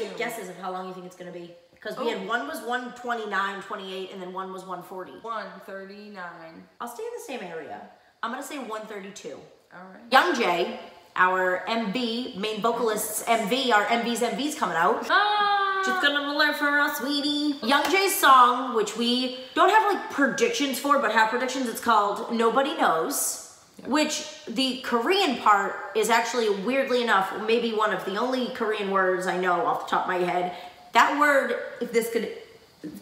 take guesses of how long you think it's gonna be. Because we had one was 129.28 and then one was 140. 139. I'll stay in the same area. I'm gonna say 132. All right. Youngjae, our MV, main vocalist's MV, our MV's coming out. Just gonna learn for us, sweetie. Youngjae's song, which we don't have like predictions for, but have predictions, it's called Nobody Knows. Yep. Which the Korean part is actually, weirdly enough, maybe one of the only Korean words I know off the top of my head. That word, if this could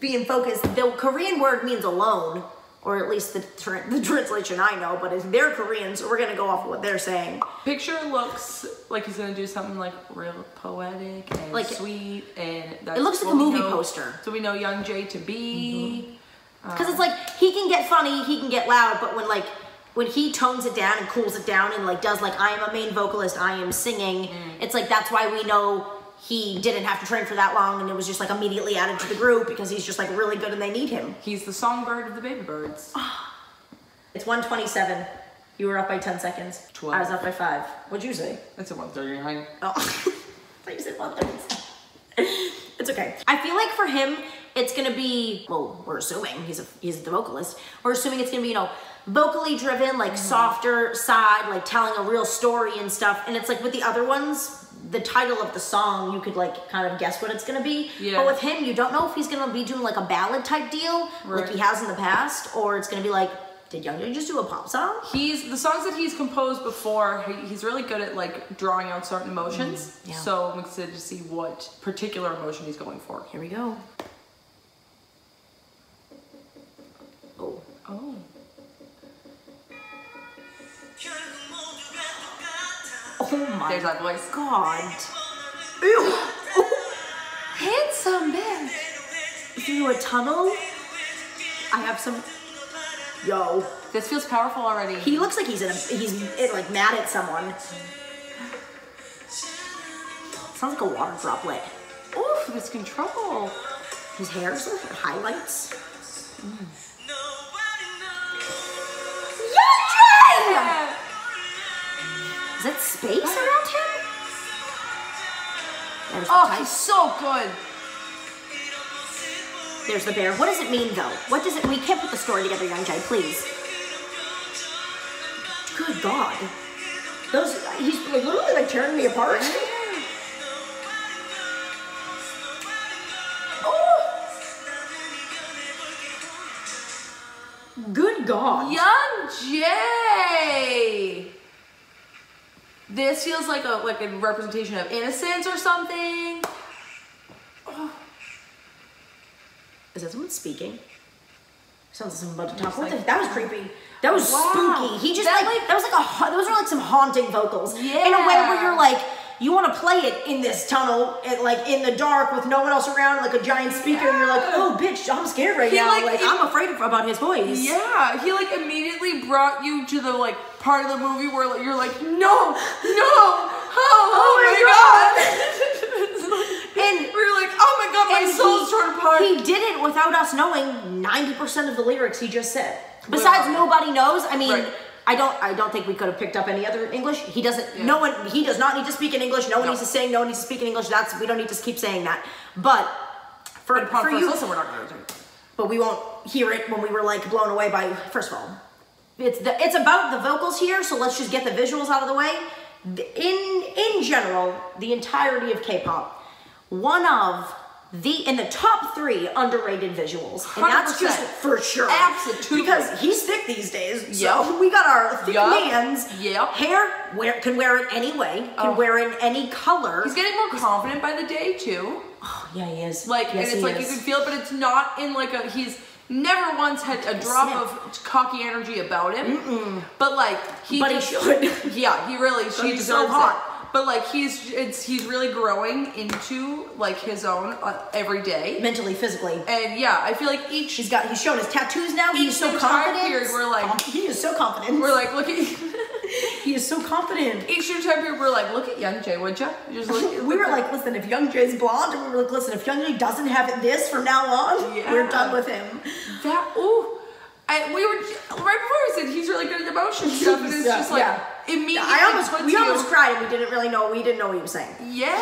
be in focus, the Korean word means alone, or at least the translation I know, but they're Korean, so we're gonna go off of what they're saying. Picture looks like he's gonna do something like real poetic and like, sweet, and that's it looks like a movie poster. So we know Youngjae to be. Because it's like, he can get funny, he can get loud, but when he tones it down and cools it down and like does like, I am a main vocalist, I am singing, it's like, that's why we know he didn't have to train for that long and it was just like immediately added to the group because he's just like really good and they need him. He's the songbird of the baby birds. It's 1:27. You were up by 10 seconds. 12. I was up by 5. What'd you say? That's a 139. Oh, I thought you said 137. It's okay. I feel like for him, it's gonna be, well, we're assuming he's the vocalist. We're assuming it's gonna be, you know, vocally driven, like softer side, like telling a real story and stuff. And it's like with the other ones, the title of the song, you could like kind of guess what it's gonna be. Yeah. But with him, you don't know if he's gonna be doing like a ballad type deal, like he has in the past, or it's gonna be like, did Youngjae just do a pop song? The songs that he's composed before, he's really good at like drawing out certain emotions. Yeah. So I'm excited to see what particular emotion he's going for. Here we go. Oh. Oh. Oh my. There's that voice. God. Ew. Handsome man. Through a tunnel. I have some. Yo. This feels powerful already. He looks like he's like mad at someone. Sounds like a water droplet. Oof, this control. His hair's like highlights. Youngjae! Yeah. Is that space around him? Oh, he's so good. There's the bear. What does it mean though? What does it, we can't put the story together, Youngjae, please. Good God. He's literally like tearing me apart. Oh. Good God. Youngjae. This feels like a representation of innocence or something. Oh. Is that someone speaking? Sounds like someone about to talk. Like, that was creepy. That was spooky. He just those are like some haunting vocals. Yeah. In a way where you're like, you want to play it in this tunnel, like in the dark with no one else around, like a giant speaker, and you're like, oh bitch, I'm scared right now. Like I'm afraid about his voice. Yeah, he like immediately brought you to the like part of the movie where like, you're like, no, oh my God. And we're like, oh my God, my soul's torn apart. He did it without us knowing 90% of the lyrics he just said. Besides, nobody knows. I mean, I don't think we could have picked up any other English. He doesn't. Yeah. He does not need to speak in English. No one needs to sing. No one needs to speak in English. We don't need to keep saying that. But for you, listen, we're not going to. But we won't hear it when we were like blown away by. First of all, it's about the vocals here. So let's just get the visuals out of the way. In general, the entirety of K-pop, one of in the top 3 underrated visuals. 100%. And that's just for sure. Absolutely. Because he's thick these days. So we got our thick man's hair, can wear it any way, can wear it in any color. He's getting more confident by the day too. Oh, yeah, he is. Like, yes, and it's like you can feel it, but it's not in like he's never once had a drop of cocky energy about him. But like, he should. Yeah, he really, she deserves so hot. But like he's really growing into like his own every day, mentally, physically, and yeah, I feel like he's shown his tattoos now. He's so confident. Period, we're like he is so confident. We're like look at he is so confident. Each new time period, we're like look at Youngjae, would you? Just look. We were like, listen, if Youngjae's blonde, and we were like, listen, if Youngjae doesn't have it this from now on, we're done with him. We were right before we said he's really good at emotion stuff, and it's just like immediately we almost cried and we didn't know what he was saying. Yeah.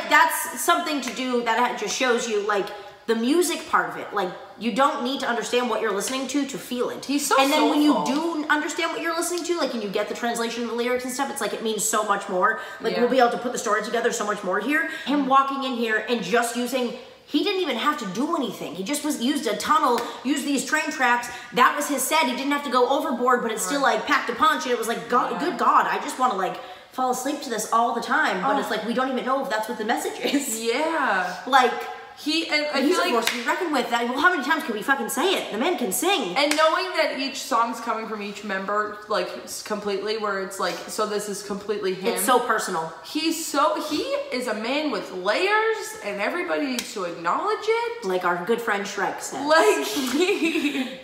That's something to do that just shows you like the music part of it. Like you don't need to understand what you're listening to feel it. He's so And then soulful. when you do understand what you're listening to, like and you get the translation of the lyrics and stuff, it's like it means so much more. Like we'll be able to put the story together so much more here. Him walking in here and just using, he didn't even have to do anything. He just used a tunnel, used these train tracks. That was his set. He didn't have to go overboard, but it still like packed a punch. And it was like, God, good God, I just want to like fall asleep to this all the time. But it's like we don't even know if that's what the message is. Yeah. Like. He's a force to be reckoned with. Well, how many times can we fucking say it? The man can sing. And knowing that each song's coming from each member, like, completely, where it's like, so this is completely him. It's so personal. He is a man with layers, and everybody needs to acknowledge it. Like our good friend Shrek says. Like,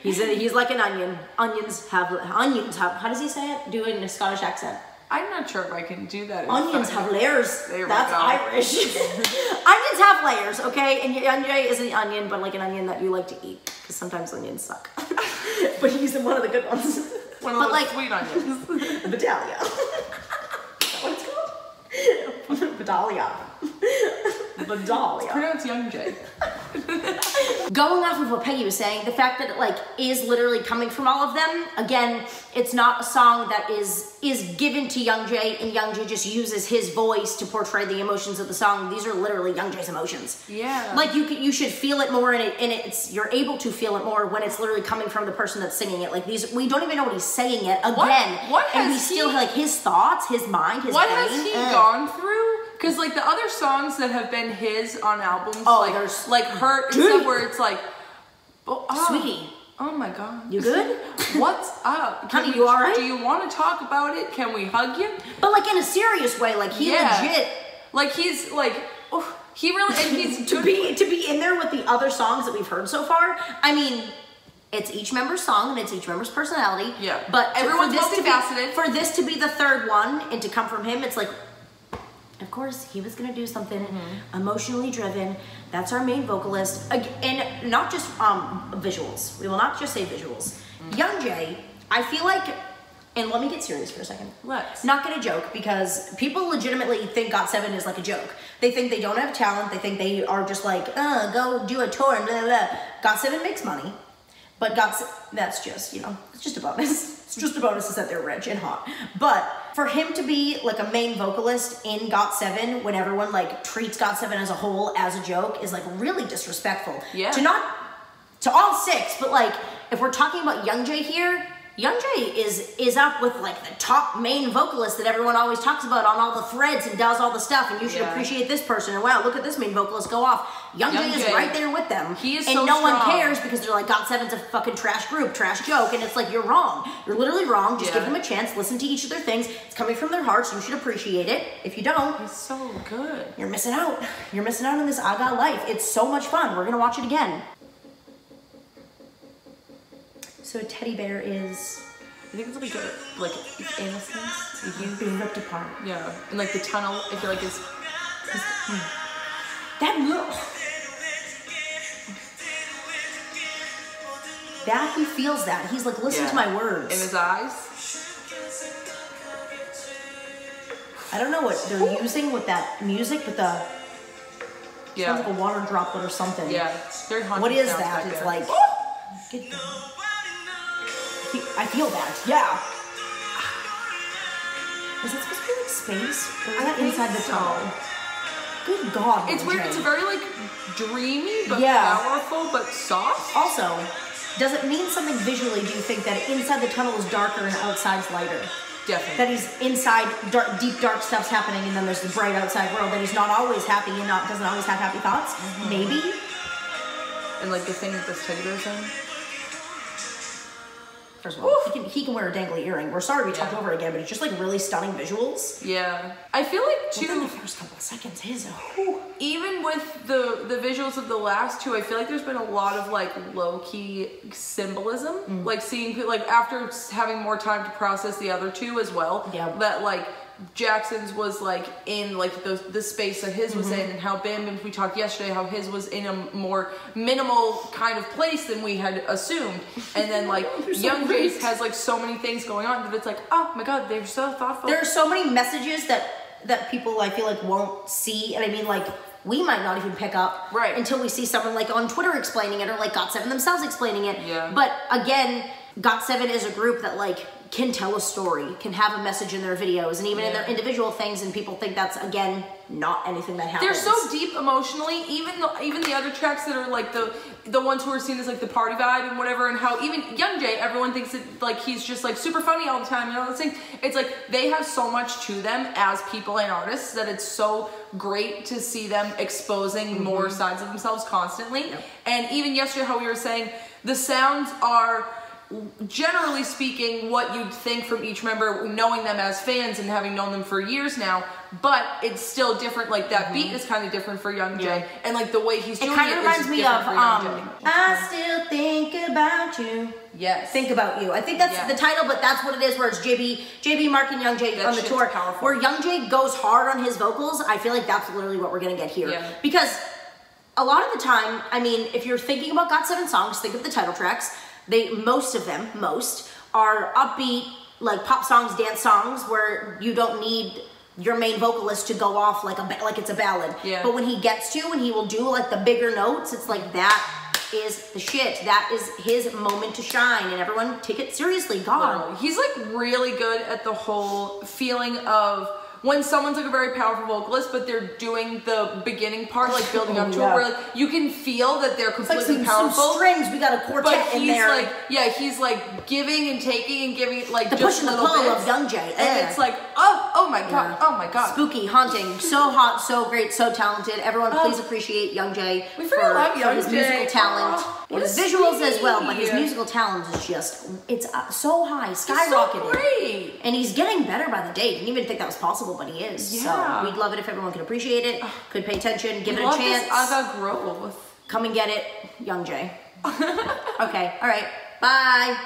he's like an onion. Onions have, how does he say it? Do it in a Scottish accent. I'm not sure if I can do that. Onions have layers. That's Irish. Onions have layers, okay? And Youngjae is an onion, but like an onion that you like to eat, because sometimes onions suck. But he's one of the good ones. One of those like, sweet onions. Vidalia. Is that what it's called? Vidalia. Vidalia. It's pronounced Youngjae. Going off of what Peggy was saying, the fact that it like is literally coming from all of them, again, it's not a song that is given to Youngjae and Youngjae just uses his voice to portray the emotions of the song. These are literally Youngjae's emotions. Yeah. Like you should feel it more, and you're able to feel it more when it's literally coming from the person that's singing it. Like we don't even know what he's saying yet. Again, and we still like his thoughts, his mind, his brain. What has he gone through? Because like the other songs that have been his on albums, like Hurt and stuff, where it's like, sweetie, oh my God, you good? What's up? Honey, you all right? Do you want to talk about it? Can we hug you? But like in a serious way, like he legit, like he's like, oh, he really, and he's to be in there with the other songs that we've heard so far. I mean. It's each member's song and it's each member's personality. Yeah. But everyone's multifaceted. For this to be the third one and to come from him, it's like, of course, he was gonna do something emotionally driven. That's our main vocalist. And not just visuals. We will not just say visuals. Youngjae, I feel like, and let me get serious for a second. Let's. Not gonna joke, because people legitimately think Got7 is like a joke. They think they don't have talent. They think they are just like, go do a tour and blah, blah, blah. Got7 makes money. But that's just, it's just a bonus. It's just a bonus is that they're rich and hot. But for him to be like a main vocalist in Got7 when everyone like treats Got7 as a whole as a joke is like really disrespectful. Yeah. To all six, but like if we're talking about Youngjae here, Youngjae is up with like the top main vocalist that everyone always talks about on all the threads and does all the stuff, and you should appreciate this person, and wow, look at this main vocalist go off. Youngjae is right there with them. He is and so no strong. one cares because they're like, Got7's a fucking trash group, trash joke, and it's like, you're wrong. You're literally wrong. Just give them a chance, listen to each of their things. It's coming from their hearts. You should appreciate it. If you don't, he's so good. You're missing out. You're missing out on this AHGA life. It's so much fun. We're gonna watch it again. So a teddy bear is... I think it's like innocence. Being ripped apart. Yeah, and like the tunnel, I feel like is that look. That he feels that. He's like, listen to my words. In his eyes. I don't know what they're using with that music, but sounds like a water droplet or something. Yeah, it's very haunting. What is that? It's like. I feel that, yeah. Is it supposed to be like space? Or is that inside the tunnel? Good God, it's weird. It's very like dreamy, but powerful, but soft. Also, does it mean something visually? Do you think that inside the tunnel is darker and outside's lighter? Definitely. That he's inside, deep dark stuff's happening, and then there's the bright outside world. That he's not always happy and doesn't always have happy thoughts. Maybe. And like the thing that this teddy bear's in. First of all, he can wear a dangly earring. We're sorry we talked over again, but it's just like really stunning visuals. Yeah. I feel like too, within the first couple of seconds, even with the visuals of the last two, I feel like there's been a lot of like low-key symbolism. Like seeing, like after having more time to process the other two as well. Yeah. That like Jackson's was like in like the space that his was in, and how Bam Bam's, we talked yesterday, how his was in a more minimal kind of place than we had assumed. And then like Youngjae's has like so many things going on that it's like, oh my god, they're so thoughtful. There are so many messages that people I feel like won't see, and I mean like we might not even pick up until we see someone like on Twitter explaining it, or like Got7 themselves explaining it. Yeah. But again, Got7 is a group that like can tell a story, can have a message in their videos, and even in their individual things, and people think that's, again, not anything that happens. They're so deep emotionally, even the other tracks that are like the ones who are seen as like the party vibe and whatever, and how even Youngjae, everyone thinks that like he's just like super funny all the time and all those things. It's like they have so much to them as people and artists that it's so great to see them exposing more sides of themselves constantly. And even yesterday, how we were saying the sounds are, generally speaking, what you'd think from each member, knowing them as fans and having known them for years now, but it's still different. Like that beat is kind of different for Youngjae, and like the way he's doing it kind of reminds me of I Still Think About You. Yes. Think About You. I think that's the title, but that's what it is, where it's JB, Mark, and Youngjae on the tour. Powerful. Where Youngjae goes hard on his vocals, I feel like that's literally what we're gonna get here. Because a lot of the time, I mean, if you're thinking about Got7 songs, think of the title tracks. Most are upbeat, like pop songs, dance songs, where you don't need your main vocalist to go off like it's a ballad. But when he gets to, and he will do like the bigger notes, it's like that is the shit. That is his moment to shine, and everyone take it seriously. God, he's like really good at the whole feeling of when someone's like a very powerful vocalist, but they're doing the beginning part, like building up to it, where like you can feel that they're completely like powerful. Some strings, we got a quartet in there. Like, he's like giving and taking and giving, like the just push and the pull of Youngjae, and it's like, oh my god, oh my god, spooky, haunting, so hot, so great, so talented. Everyone, please appreciate Youngjae for his musical talent, and his visuals as well. But his musical talent is just, it's so high, skyrocketed, so great. And he's getting better by the day. Didn't even think that was possible, but he is. So we'd love it if everyone could appreciate it, could pay attention, give it a chance. Growth. Come and get it, Youngjae. Okay, all right, bye.